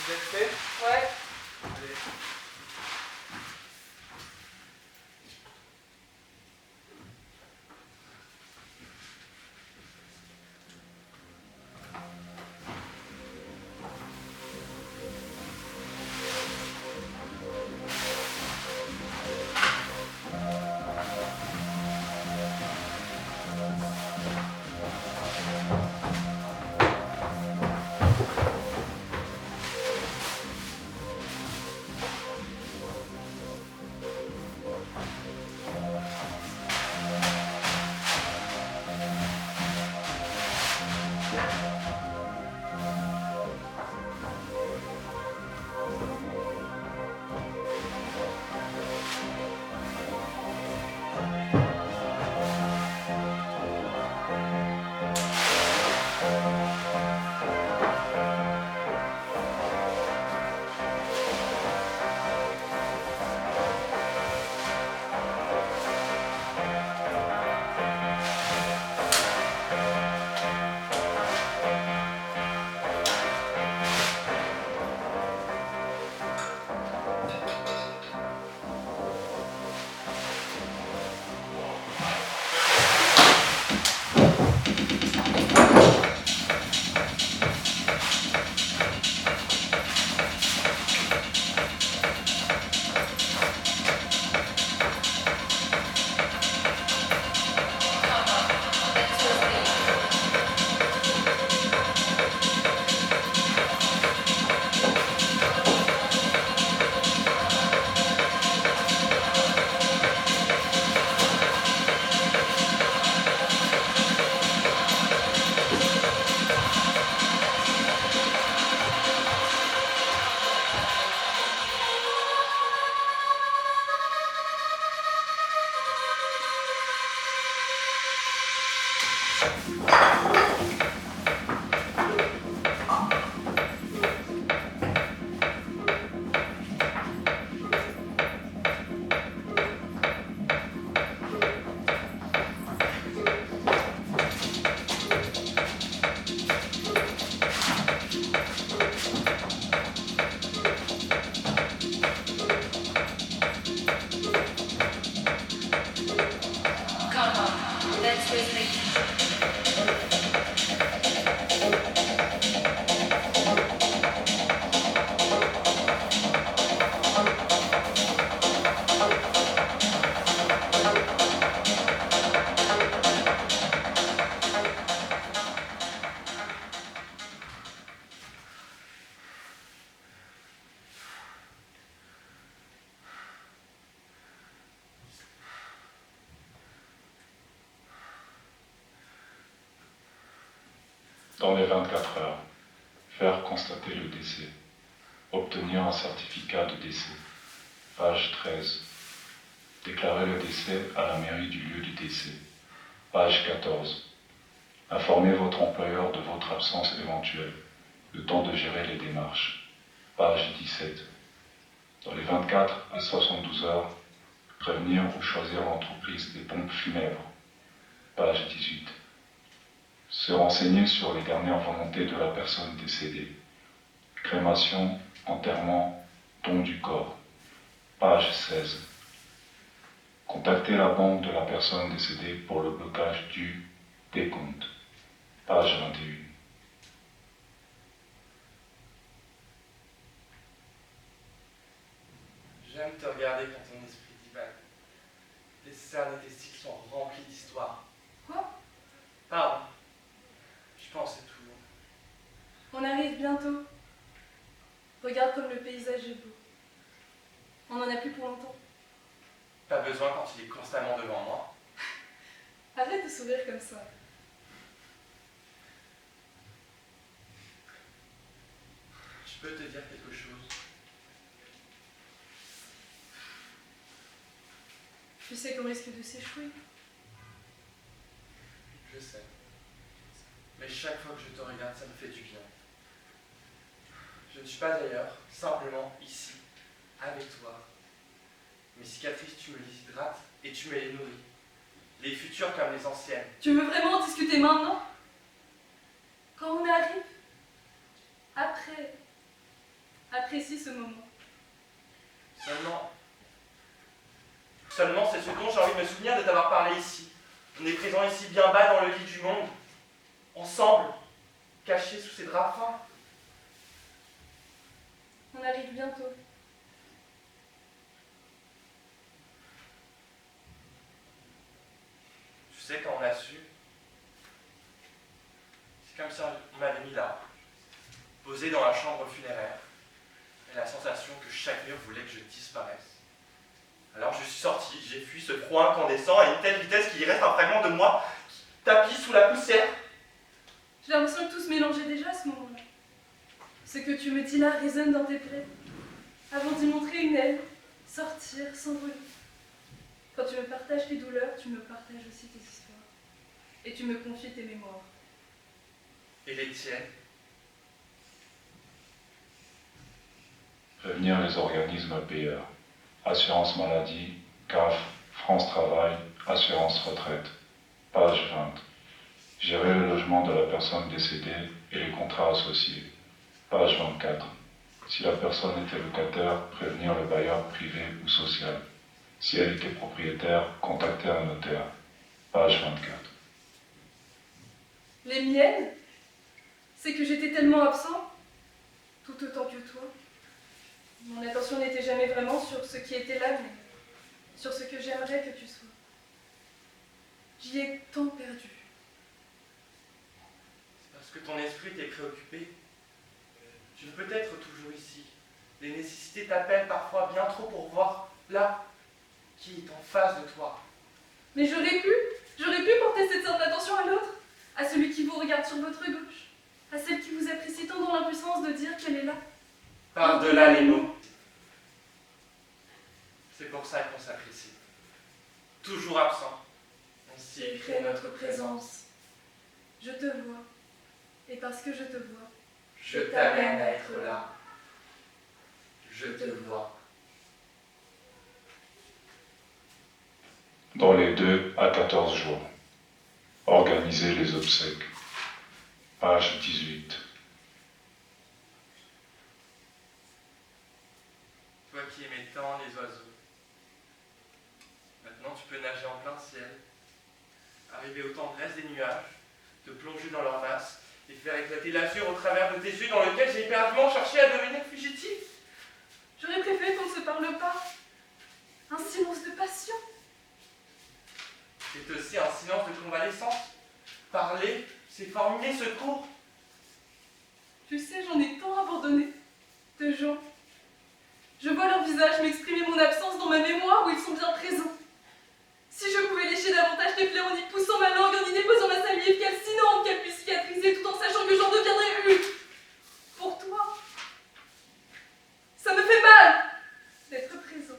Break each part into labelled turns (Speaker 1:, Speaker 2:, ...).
Speaker 1: Vous êtes prêts?
Speaker 2: Ouais.
Speaker 1: Allez.
Speaker 3: Dans les 24 heures, faire constater le décès. Obtenir un certificat de décès. Page 13. Déclarer le décès à la mairie du lieu du décès. Page 14. Informer votre employeur de votre absence éventuelle. Le temps de gérer les démarches. Page 17. Dans les 24 à 72 heures, prévenir ou choisir l'entreprise des pompes funèbres. Page 18. Se renseigner sur les dernières volontés de la personne décédée. Crémation, enterrement, don du corps. Page 16. Contacter la banque de la personne décédée pour le blocage du décompte. Page 21.
Speaker 1: J'aime te regarder quand ton esprit divague. Tes cernes et tes cycles sont remplis d'histoire.
Speaker 2: Quoi?
Speaker 1: Pardon. Je pensais toujours.
Speaker 2: On arrive bientôt. Regarde comme le paysage est beau. On n'en a plus pour longtemps.
Speaker 1: Pas besoin quand il est constamment devant moi.
Speaker 2: Arrête de sourire comme ça.
Speaker 1: Je peux te dire quelque chose.
Speaker 2: Tu sais qu'on risque de s'échouer.
Speaker 1: Je sais. Mais chaque fois que je te regarde, ça me fait du bien. Je ne suis pas ailleurs, simplement ici, avec toi. Mes cicatrices, tu me les hydrates et tu me les nourris. Les futures comme les anciennes.
Speaker 2: Tu veux vraiment en discuter maintenant? Quand on arrive? Après? Apprécie ce moment.
Speaker 1: Seulement, c'est ce dont j'ai envie de me souvenir de t'avoir parlé ici. On est présent ici bien bas dans le lit du monde, ensemble, cachés sous ces draps fins.
Speaker 2: On arrive bientôt.
Speaker 1: Tu sais, quand on a su, c'est comme si on m'avait mis là, posé dans la chambre funéraire, et la sensation que chaque mur voulait que je disparaisse. Alors je suis sorti, j'ai fui ce froid incandescent à une telle vitesse qu'il y reste un fragment de moi qui tapis sous la poussière.
Speaker 2: J'ai l'impression que tout se mélangeait déjà à ce moment-là. Ce que tu me dis là résonne dans tes plaies. Avant d'y montrer une aile, sortir, s'envoler. Quand tu me partages tes douleurs, tu me partages aussi tes histoires. Et tu me confies tes mémoires.
Speaker 1: Et les tiennes?
Speaker 3: Prévenir les organismes payeurs. Assurance maladie, CAF, France Travail, assurance retraite. Page 20. Gérer le logement de la personne décédée et les contrats associés. Page 24. Si la personne était locataire, prévenir le bailleur privé ou social. Si elle était propriétaire, contacter un notaire. Page 24.
Speaker 2: Les miennes, c'est que j'étais tellement absent, tout autant que toi. Mon attention n'était jamais vraiment sur ce qui était là, mais sur ce que j'aimerais que tu sois. J'y ai tant perdu.
Speaker 1: C'est parce que ton esprit t'est préoccupé. Tu ne peux être toujours ici. Les nécessités t'appellent parfois bien trop pour voir là qui est en face de toi.
Speaker 2: Mais j'aurais pu porter cette sorte d'attention à l'autre, à celui qui vous regarde sur votre gauche, à celle qui vous apprécie tant dans l'impuissance de dire qu'elle est là.
Speaker 1: Par-delà les mots. C'est pour ça qu'on s'apprécie. Toujours absent. On s'y crée notre présence.
Speaker 2: Je te vois, et parce que je te vois,
Speaker 1: Je t'amène à être là. Je te vois.
Speaker 3: Dans les 2 à 14 jours. Organiser les obsèques. Page 18.
Speaker 1: Toi qui aimais tant les oiseaux. Maintenant tu peux nager en plein ciel, arriver aux tendresses des nuages, te plonger dans leur masse et faire éclater l'azur au travers de tes yeux dans lequel j'ai éperdument cherché à devenir fugitif.
Speaker 2: J'aurais préféré qu'on ne se parle pas. Un silence de passion.
Speaker 1: C'est aussi un silence de convalescence. Parler, c'est formuler secours.
Speaker 2: Tu sais, j'en ai tant abandonné de gens. Je vois leur visage m'exprimer mon absence dans ma mémoire où ils sont bien présents. Si je pouvais lécher davantage tes plaies en y poussant ma langue, en y déposant ma salive calcinante, qu'elle puisse cicatriser tout en sachant que j'en deviendrai une. Pour toi. Ça me fait mal d'être présent.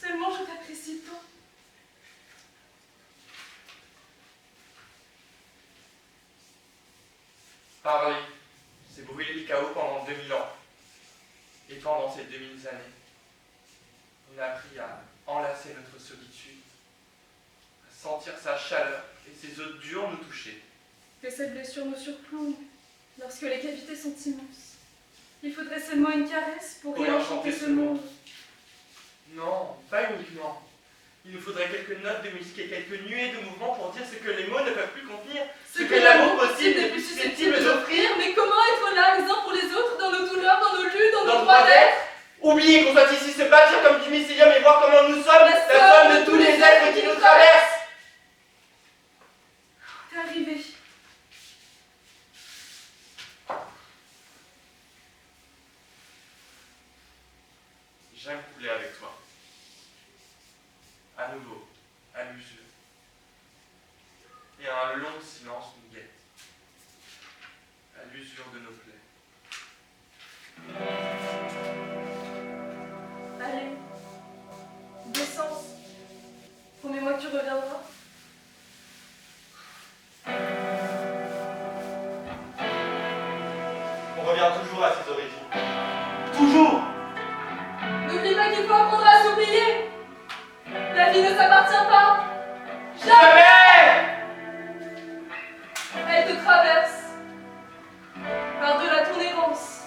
Speaker 2: Seulement je t'apprécie tant.
Speaker 1: Parler, c'est brûler le chaos pendant 2000 ans. Et pendant ces 2000 années, on a appris à enlacer notre solitude, à sentir sa chaleur et ses eaux dures nous toucher.
Speaker 2: Que cette blessure nous surplombe lorsque les cavités sont immenses. Il faudrait seulement une caresse pour réenchanter ce monde.
Speaker 1: Non, pas uniquement. Il nous faudrait quelques notes de musique et quelques nuées de mouvement pour dire ce que les mots ne peuvent plus contenir,
Speaker 2: Ce que l'amour possible n'est plus susceptible d'offrir, mais comment être là les uns pour les autres, dans nos douleurs, dans nos luttes, dans nos droits d'être?
Speaker 1: Oubliez qu'on soit ici se bâtir comme du mycélium et voir comment nous sommes, la somme de tous les êtres qui nous traversent.
Speaker 2: T'es arrivé.
Speaker 1: J'aime couler avec toi. À nouveau, à l'usure. Et un long silence nous guette. À l'usure de nos plaies.
Speaker 2: Allez, descends. Promets-moi que tu reviendras.
Speaker 1: On revient toujours à ses origines. Toujours!
Speaker 2: N'oublie pas qu'il faut apprendre à s'oublier. La vie ne s'appartient pas.
Speaker 1: Jamais!
Speaker 2: Elle te traverse. Par-delà ton errance.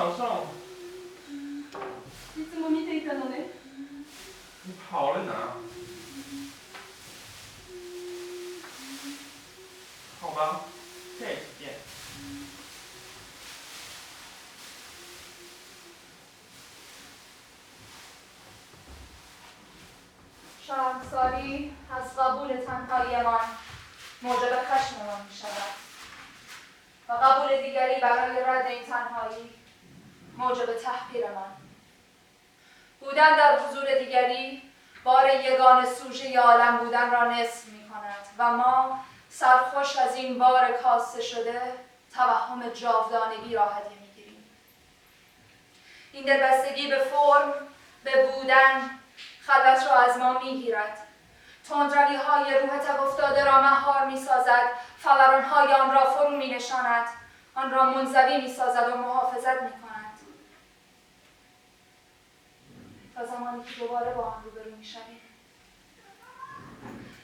Speaker 1: 上上，
Speaker 2: 你怎么没带他呢？
Speaker 1: 你跑了哪？好吧，再见。
Speaker 4: شرمساری از قبول تنهاییمان موجب خشممان می شود و قبول دیگری برای رد این تنهایی موجب تحقیرمان. بودن در حضور دیگری بار یگان سوژه عالم بودن را نصف می کند و ما سرخوش از این بار کاسته شده توهم جاودانگی را هدیه می گیریم. این دلبستگی به فرم، به بودن خلوت را از ما میگیرد. تندروی‌های روح تب افتاده را مهار می‌سازد، فوران‌های آن را فرو می‌نشاند، آن را منزوی می‌سازد و محافظت می‌کند. تا زمانی که دوباره با آن روبرو می‌شویم.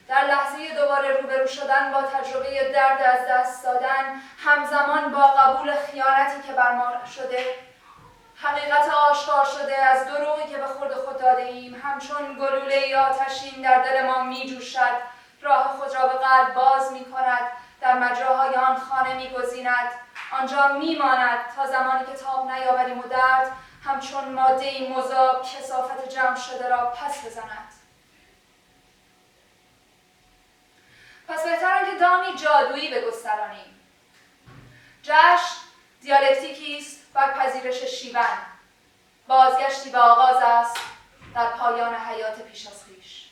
Speaker 4: در لحظه دوباره روبرو شدن با تجربه درد از دست دادن، همزمان با قبول خیانتی که بر ما شده، حقیقت آشکار شده از دروغی که به خورد خود داده ایم، همچون گلوله آتشین در دل ما می جوشد، راه خود را به قلب باز می کند، در مجراهای آن خانه می گزیند، آنجا می ماند تا زمانی که تاب نیاوریم و درد همچون ماده مذاب کثافت جمع شده را پس بزند. پس بهتر آنکه دامی جادویی بگسترانیم. جشن دیالکتیکی است بر پذیرش شیون، بازگشتی به آغاز است در پایان حیات پیش از خویش.